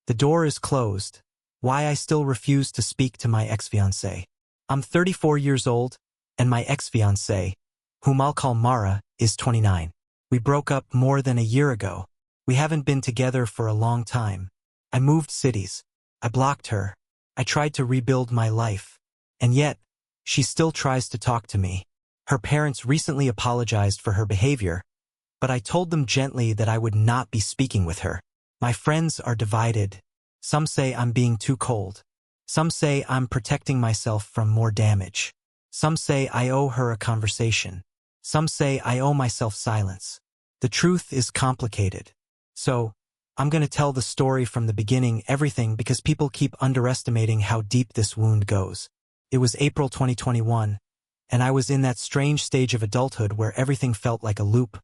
The door is closed. Why I still refuse to speak to my ex-fiancée. I'm 34 years old, and my ex-fiancée, whom I'll call Mara, is 29. We broke up more than a year ago. We haven't been together for a long time. I moved cities. I blocked her. I tried to rebuild my life. And yet, she still tries to talk to me. Her parents recently apologized for her behavior, but I told them gently that I would not be speaking with her. My friends are divided. Some say I'm being too cold. Some say I'm protecting myself from more damage. Some say I owe her a conversation. Some say I owe myself silence. The truth is complicated. So, I'm going to tell the story from the beginning, everything, because people keep underestimating how deep this wound goes. It was April 2021, and I was in that strange stage of adulthood where everything felt like a loop.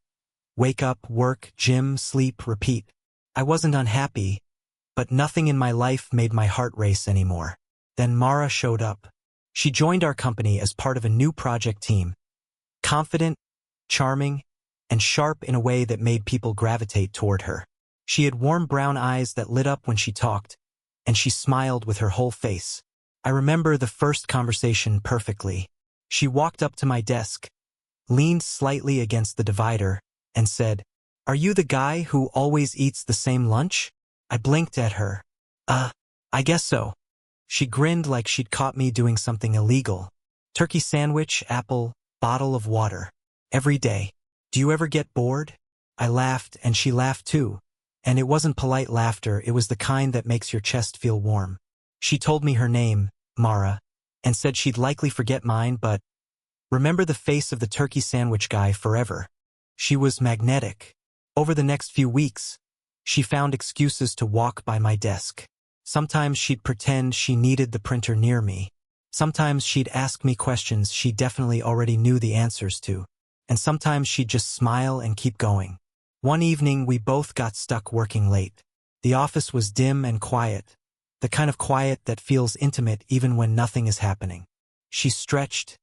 Wake up, work, gym, sleep, repeat. I wasn't unhappy, but nothing in my life made my heart race anymore. Then Mara showed up. She joined our company as part of a new project team. Confident, charming, and sharp in a way that made people gravitate toward her. She had warm brown eyes that lit up when she talked, and she smiled with her whole face. I remember the first conversation perfectly. She walked up to my desk, leaned slightly against the divider, and said, "Are you the guy who always eats the same lunch?" I blinked at her. I guess so." She grinned like she'd caught me doing something illegal. "Turkey sandwich, apple, bottle of water. Every day. Do you ever get bored?" I laughed, and she laughed too. And it wasn't polite laughter, it was the kind that makes your chest feel warm. She told me her name, Mara, and said she'd likely forget mine, but remember the face of the turkey sandwich guy forever. She was magnetic. Over the next few weeks, she found excuses to walk by my desk. Sometimes she'd pretend she needed the printer near me. Sometimes she'd ask me questions she definitely already knew the answers to. And sometimes she'd just smile and keep going. One evening, we both got stuck working late. The office was dim and quiet, the kind of quiet that feels intimate even when nothing is happening. She stretched,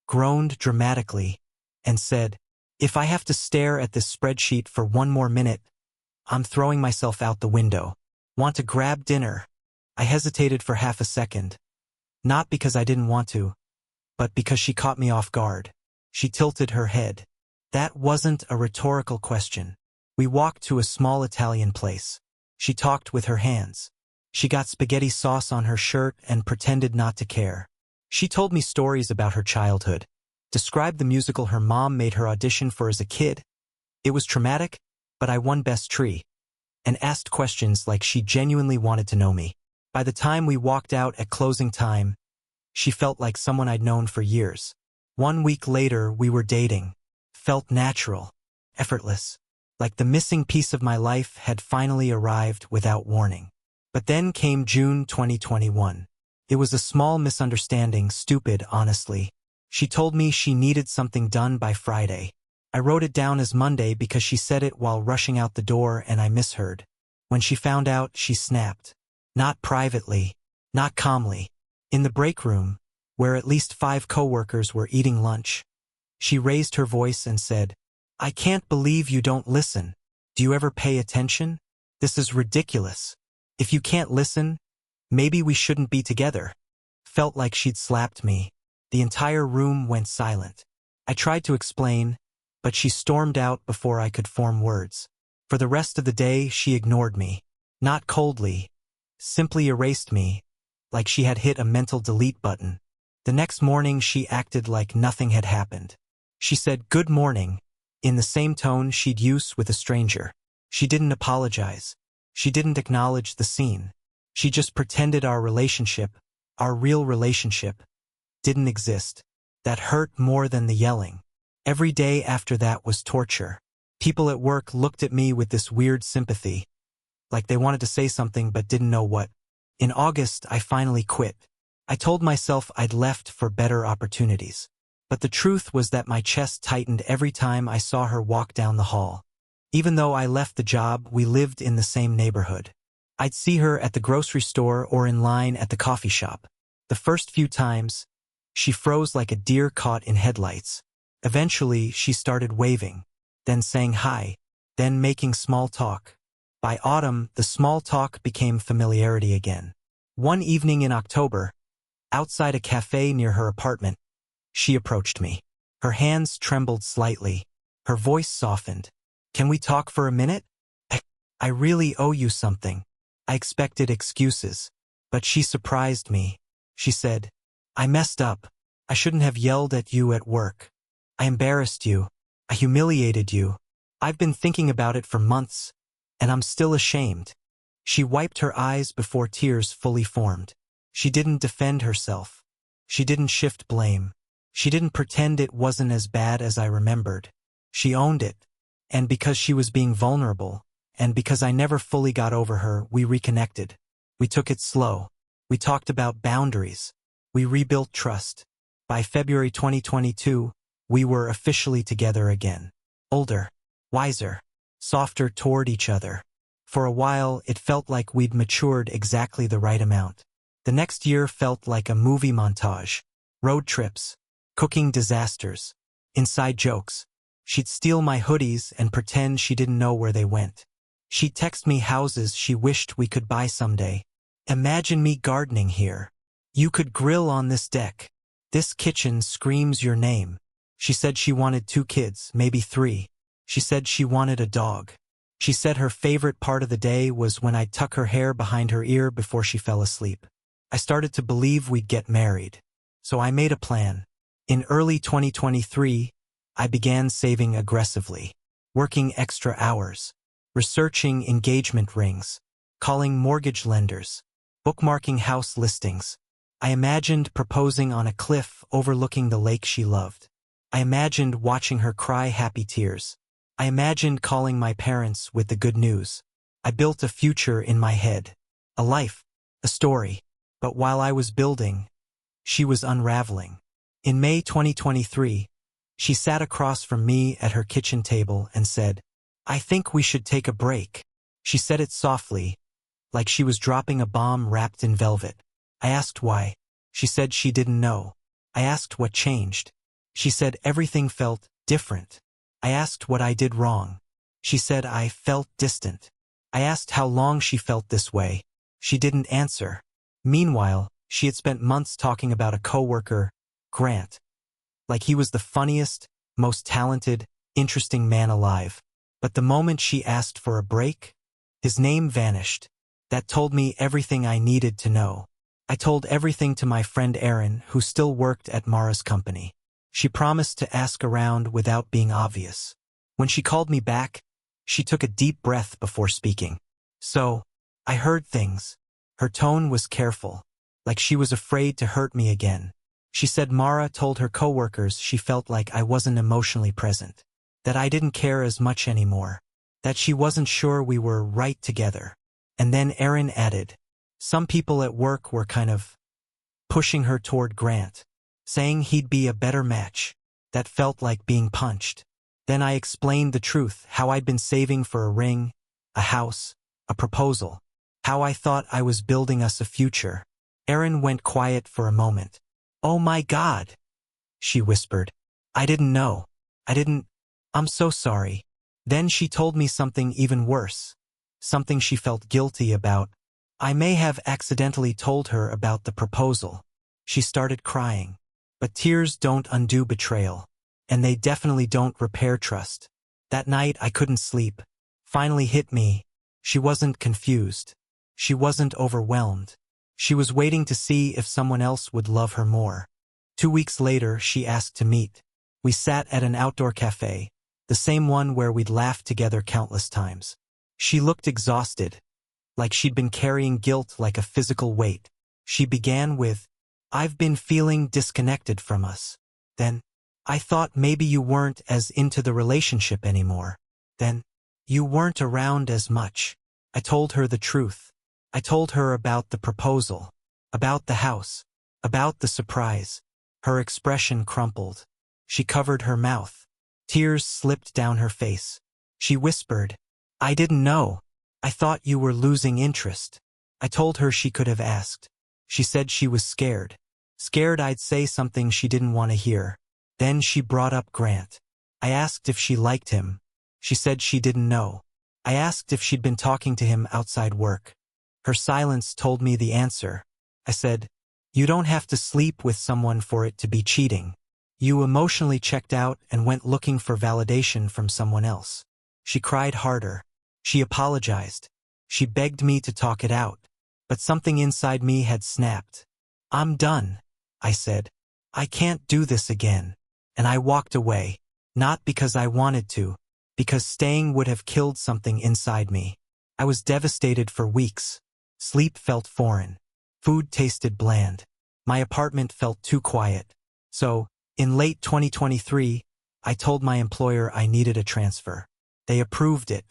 groaned dramatically, and said, "If I have to stare at this spreadsheet for one more minute, I'm throwing myself out the window. Want to grab dinner?" I hesitated for half a second. Not because I didn't want to, but because she caught me off guard. She tilted her head. That wasn't a rhetorical question. We walked to a small Italian place. She talked with her hands. She got spaghetti sauce on her shirt and pretended not to care. She told me stories about her childhood, described the musical her mom made her audition for as a kid. It was traumatic, but I won Best Tree, and asked questions like she genuinely wanted to know me. By the time we walked out at closing time, she felt like someone I'd known for years. 1 week later, we were dating. Felt natural, effortless, like the missing piece of my life had finally arrived without warning. But then came June 2021. It was a small misunderstanding, stupid, honestly. She told me she needed something done by Friday. I wrote it down as Monday because she said it while rushing out the door and I misheard. When she found out, she snapped. Not privately, not calmly. In the break room, where at least 5 coworkers were eating lunch, she raised her voice and said, "I can't believe you don't listen. Do you ever pay attention? This is ridiculous. If you can't listen, maybe we shouldn't be together." Felt like she'd slapped me. The entire room went silent. I tried to explain, but she stormed out before I could form words. For the rest of the day, she ignored me. Not coldly, simply erased me, like she had hit a mental delete button. The next morning, she acted like nothing had happened. She said, "Good morning," in the same tone she'd use with a stranger. She didn't apologize. She didn't acknowledge the scene. She just pretended our relationship, our real relationship, didn't exist. That hurt more than the yelling. Every day after that was torture. People at work looked at me with this weird sympathy, like they wanted to say something but didn't know what. In August, I finally quit. I told myself I'd left for better opportunities. But the truth was that my chest tightened every time I saw her walk down the hall. Even though I left the job, we lived in the same neighborhood. I'd see her at the grocery store or in line at the coffee shop. The first few times, she froze like a deer caught in headlights. Eventually, she started waving, then saying hi, then making small talk. By autumn, the small talk became familiarity again. One evening in October, outside a cafe near her apartment, she approached me. Her hands trembled slightly. Her voice softened. "Can we talk for a minute? I really owe you something." I expected excuses, but she surprised me. She said, "I messed up. I shouldn't have yelled at you at work. I embarrassed you. I humiliated you. I've been thinking about it for months, and I'm still ashamed." She wiped her eyes before tears fully formed. She didn't defend herself. She didn't shift blame. She didn't pretend it wasn't as bad as I remembered. She owned it. And because she was being vulnerable, and because I never fully got over her, we reconnected. We took it slow. We talked about boundaries. We rebuilt trust. By February 2022, we were officially together again. Older, wiser, softer toward each other. For a while, it felt like we'd matured exactly the right amount. The next year felt like a movie montage. Road trips, cooking disasters, inside jokes. She'd steal my hoodies and pretend she didn't know where they went. She'd text me houses she wished we could buy someday. "Imagine me gardening here. You could grill on this deck. This kitchen screams your name." She said she wanted 2 kids, maybe 3. She said she wanted a dog. She said her favorite part of the day was when I'd tuck her hair behind her ear before she fell asleep. I started to believe we'd get married. So I made a plan. In early 2023, I began saving aggressively, working extra hours, researching engagement rings, calling mortgage lenders, bookmarking house listings. I imagined proposing on a cliff overlooking the lake she loved. I imagined watching her cry happy tears. I imagined calling my parents with the good news. I built a future in my head, a life, a story. But while I was building, she was unraveling. In May 2023, she sat across from me at her kitchen table and said, "I think we should take a break." She said it softly, like she was dropping a bomb wrapped in velvet. I asked why. She said she didn't know. I asked what changed. She said everything felt different. I asked what I did wrong. She said I felt distant. I asked how long she felt this way. She didn't answer. Meanwhile, she had spent months talking about a coworker, Grant, like he was the funniest, most talented, interesting man alive. But the moment she asked for a break, his name vanished. That told me everything I needed to know. I told everything to my friend Erin, who still worked at Mara's company. She promised to ask around without being obvious. When she called me back, she took a deep breath before speaking. "So, I heard things." Her tone was careful, like she was afraid to hurt me again. She said Mara told her coworkers she felt like I wasn't emotionally present, that I didn't care as much anymore, that she wasn't sure we were right together. And then Erin added, some people at work were kind of pushing her toward Grant, saying he'd be a better match. That felt like being punched. Then I explained the truth, how I'd been saving for a ring, a house, a proposal, how I thought I was building us a future. Erin went quiet for a moment. "Oh my God," she whispered. "I didn't know. I'm so sorry." Then she told me something even worse, something she felt guilty about. I may have accidentally told her about the proposal. She started crying. But tears don't undo betrayal. And they definitely don't repair trust. That night I couldn't sleep. Finally hit me. She wasn't confused. She wasn't overwhelmed. She was waiting to see if someone else would love her more. 2 weeks later, she asked to meet. We sat at an outdoor cafe, the same one where we'd laughed together countless times. She looked exhausted, like she'd been carrying guilt like a physical weight. She began with, "I've been feeling disconnected from us." Then, "I thought maybe you weren't as into the relationship anymore." Then, "You weren't around as much." I told her the truth. I told her about the proposal, about the house, about the surprise. Her expression crumpled. She covered her mouth. Tears slipped down her face. She whispered, "I didn't know. I thought you were losing interest." I told her she could have asked. She said she was scared. Scared I'd say something she didn't want to hear. Then she brought up Grant. I asked if she liked him. She said she didn't know. I asked if she'd been talking to him outside work. Her silence told me the answer. I said, "You don't have to sleep with someone for it to be cheating. You emotionally checked out and went looking for validation from someone else." She cried harder. She apologized. She begged me to talk it out. But something inside me had snapped. "I'm done," I said. "I can't do this again." And I walked away. Not because I wanted to, because staying would have killed something inside me. I was devastated for weeks. Sleep felt foreign. Food tasted bland. My apartment felt too quiet. So, in late 2023, I told my employer I needed a transfer. They approved it.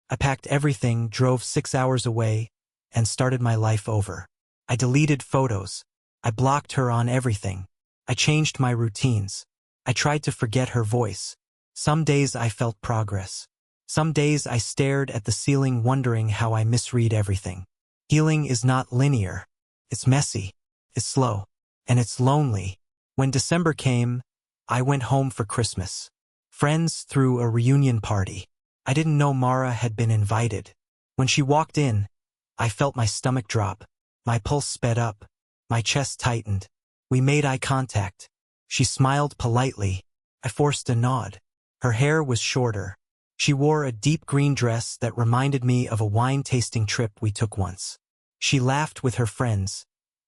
I packed everything, drove 6 hours away, and started my life over. I deleted photos. I blocked her on everything. I changed my routines. I tried to forget her voice. Some days I felt progress. Some days I stared at the ceiling wondering how I misread everything. Healing is not linear. It's messy. It's slow. And it's lonely. When December came, I went home for Christmas. Friends threw a reunion party. I didn't know Mara had been invited. When she walked in, I felt my stomach drop. My pulse sped up. My chest tightened. We made eye contact. She smiled politely. I forced a nod. Her hair was shorter. She wore a deep green dress that reminded me of a wine-tasting trip we took once. She laughed with her friends,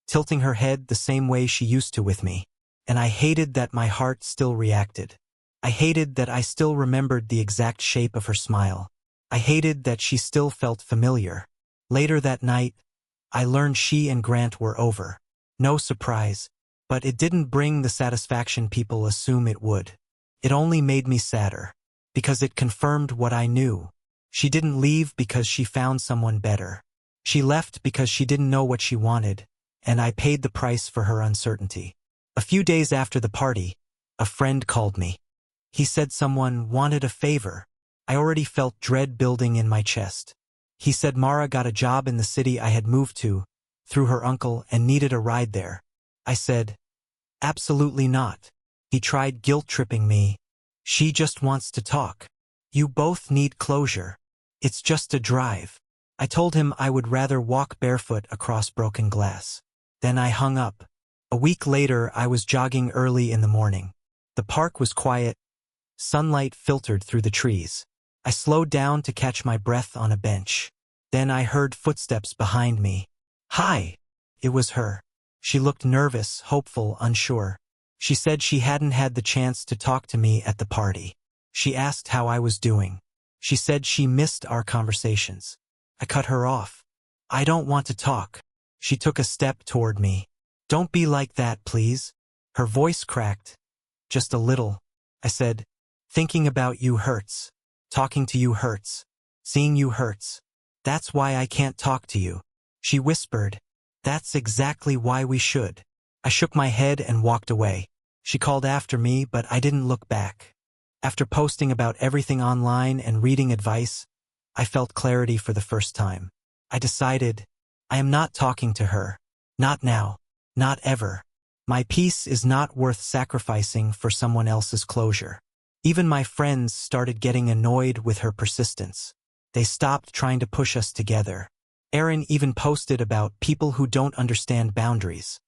tilting her head the same way she used to with me. And I hated that my heart still reacted. I hated that I still remembered the exact shape of her smile. I hated that she still felt familiar. Later that night, I learned she and Grant were over. No surprise, but it didn't bring the satisfaction people assume it would. It only made me sadder, because it confirmed what I knew. She didn't leave because she found someone better. She left because she didn't know what she wanted, and I paid the price for her uncertainty. A few days after the party, a friend called me. He said someone wanted a favor. I already felt dread building in my chest. He said Mara got a job in the city I had moved to, through her uncle, and needed a ride there. I said, "Absolutely not." He tried guilt-tripping me. "She just wants to talk. You both need closure. It's just a drive." I told him I would rather walk barefoot across broken glass. Then I hung up. A week later, I was jogging early in the morning. The park was quiet. Sunlight filtered through the trees. I slowed down to catch my breath on a bench. Then I heard footsteps behind me. "Hi!" It was her. She looked nervous, hopeful, unsure. She said she hadn't had the chance to talk to me at the party. She asked how I was doing. She said she missed our conversations. I cut her off. "I don't want to talk." She took a step toward me. "Don't be like that, please." Her voice cracked. "Just a little." I said, "Thinking about you hurts. Talking to you hurts. Seeing you hurts. That's why I can't talk to you." She whispered, "That's exactly why we should." I shook my head and walked away. She called after me, but I didn't look back. After posting about everything online and reading advice, I felt clarity for the first time. I decided, I am not talking to her. Not now. Not ever. My peace is not worth sacrificing for someone else's closure. Even my friends started getting annoyed with her persistence. They stopped trying to push us together. Aaron even posted about people who don't understand boundaries,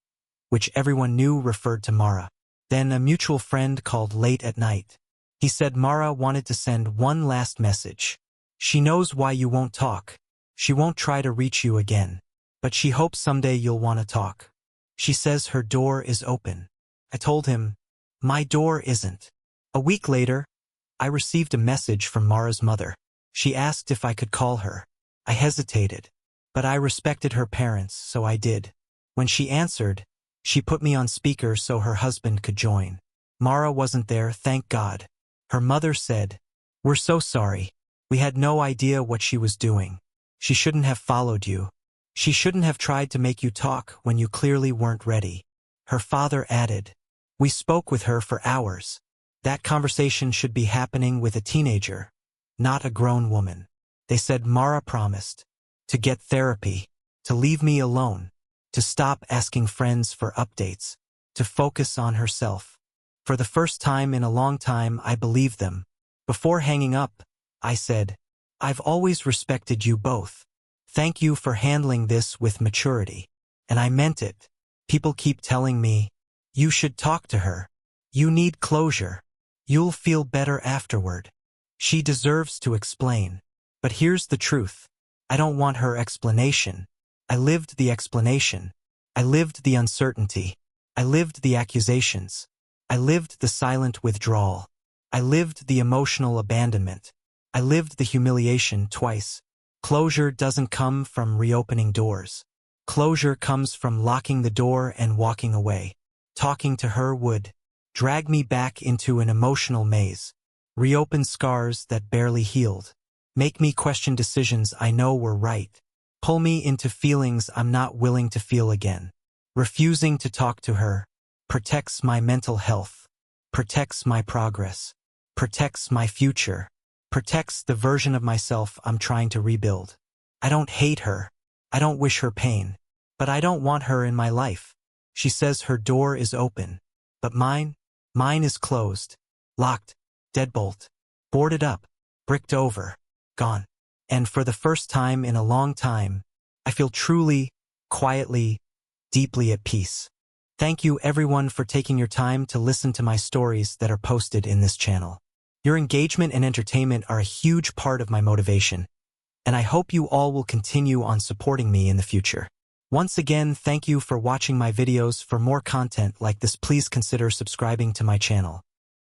which everyone knew referred to Mara. Then a mutual friend called late at night. He said Mara wanted to send one last message. "She knows why you won't talk. She won't try to reach you again. But she hopes someday you'll want to talk. She says her door is open." I told him, "My door isn't." A week later, I received a message from Mara's mother. She asked if I could call her. I hesitated, but I respected her parents, so I did. When she answered, she put me on speaker so her husband could join. Mara wasn't there, thank God. Her mother said, "We're so sorry. We had no idea what she was doing. She shouldn't have followed you. She shouldn't have tried to make you talk when you clearly weren't ready." Her father added, "We spoke with her for hours. That conversation should be happening with a teenager, not a grown woman." They said Mara promised to get therapy, to leave me alone, to stop asking friends for updates, to focus on herself. For the first time in a long time, I believed them. Before hanging up, I said, I've always respected you both. Thank you for handling this with maturity. And I meant it. People keep telling me, you should talk to her. You need closure. You'll feel better afterward. She deserves to explain. But here's the truth. I don't want her explanation. I lived the explanation. I lived the uncertainty. I lived the accusations. I lived the silent withdrawal. I lived the emotional abandonment. I lived the humiliation twice. Closure doesn't come from reopening doors. Closure comes from locking the door and walking away. Talking to her would drag me back into an emotional maze, reopen scars that barely healed, make me question decisions I know were right, pull me into feelings I'm not willing to feel again. Refusing to talk to her protects my mental health, protects my progress, protects my future, protects the version of myself I'm trying to rebuild. I don't hate her. I don't wish her pain. But I don't want her in my life. She says her door is open. But mine is closed, locked, deadbolt, boarded up, bricked over, gone. And for the first time in a long time, I feel truly, quietly, deeply at peace. Thank you everyone for taking your time to listen to my stories that are posted in this channel. Your engagement and entertainment are a huge part of my motivation, and I hope you all will continue on supporting me in the future. Once again, thank you for watching my videos. For more content like this, please consider subscribing to my channel.